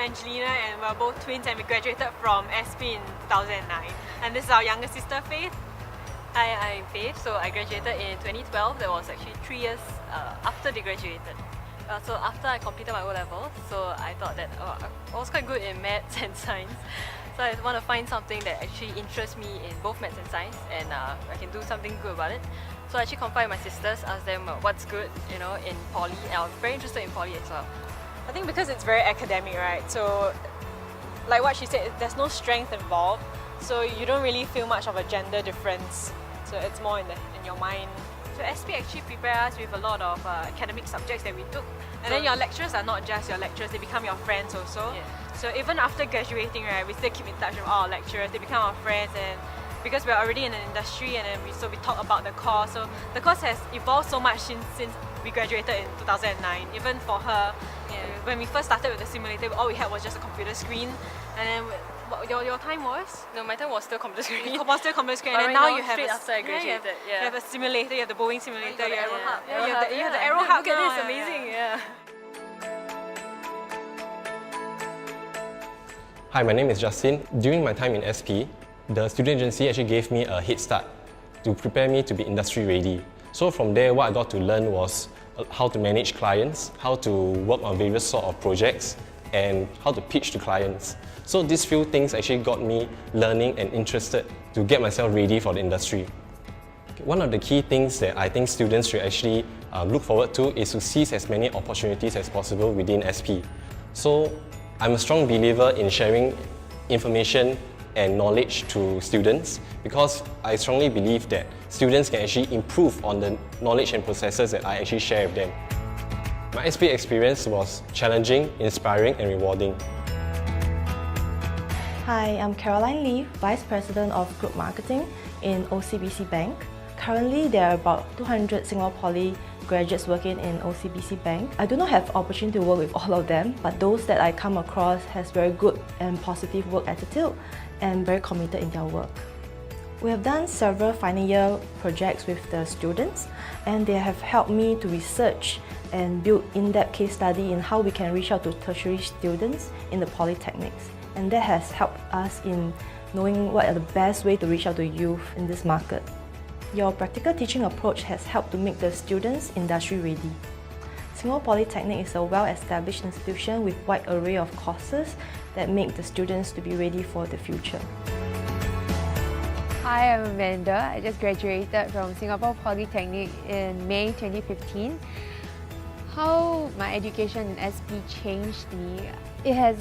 Angelina and we're both twins and we graduated from SP in 2009. And this is our younger sister, Faith. Hi, I'm Faith. So I graduated in 2012. That was actually 3 years after they graduated. So after I completed my O-level, so I thought that I was quite good in maths and science. So I want to find something that actually interests me in both maths and science, and I can do something good about it. So I actually confided my sisters, asked them what's good, in poly, and I was very interested in poly as well. I think because it's very academic, right? So, like what she said, there's no strength involved, so you don't really feel much of a gender difference. So it's more in your mind. So SP actually prepares us with a lot of academic subjects that we took. And then your lecturers are not just your lecturers, they become your friends also. Yeah. So even after graduating, right, we still keep in touch with our lecturers, they become our friends, and because we're already in an industry, and then we talk about the course. So the course has evolved so much since we graduated in 2009. Even for her, when we first started with the simulator, all we had was just a computer screen. And then your time was? No, my time was still computer screen. It was still computer screen, and right now you have straight after I graduated, you have a simulator, you have the Boeing simulator, you have the Aero Hub. you have the Aero Hub. Look at now, this, amazing, yeah. Hi, my name is Justin. During my time in SP, the student agency actually gave me a head start to prepare me to be industry ready. So from there, what I got to learn was how to manage clients, how to work on various sort of projects, and how to pitch to clients. So these few things actually got me learning and interested to get myself ready for the industry. One of the key things that I think students should actually look forward to is to seize as many opportunities as possible within SP. So I'm a strong believer in sharing information and knowledge to students because I strongly believe that students can actually improve on the knowledge and processes that I actually share with them. My SP experience was challenging, inspiring and rewarding. Hi, I'm Caroline Lee, Vice President of Group Marketing in OCBC Bank. Currently, there are about 200 Singapore Poly graduates working in OCBC Bank. I do not have opportunity to work with all of them, but those that I come across has very good and positive work attitude and very committed in their work. We have done several final year projects with the students, and they have helped me to research and build in-depth case study in how we can reach out to tertiary students in the polytechnics. And that has helped us in knowing what are the best way to reach out to youth in this market. Your practical teaching approach has helped to make the students industry ready. Singapore Polytechnic is a well-established institution with wide array of courses that make the students to be ready for the future. Hi, I'm Amanda. I just graduated from Singapore Polytechnic in May 2015. How my education in SP changed me, it has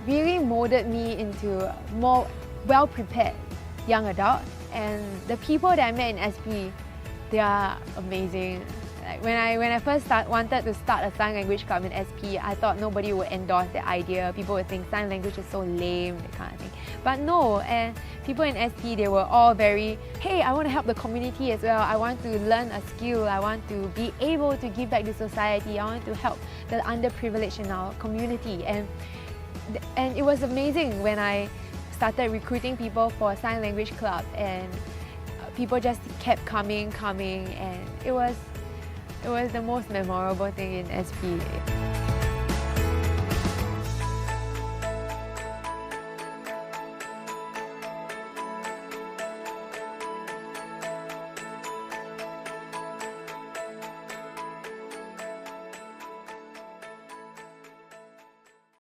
really molded me into a more well-prepared young adult. And the people that I met in SP, they are amazing. Like when I first wanted to start a sign language club in SP, I thought nobody would endorse the idea. People would think sign language is so lame, that kind of thing. But no, and people in SP, they were all very, hey, I want to help the community as well. I want to learn a skill. I want to be able to give back to society. I want to help the underprivileged in our community. And it was amazing when I started recruiting people for a sign language club, and people just kept coming, and it was the most memorable thing in SP.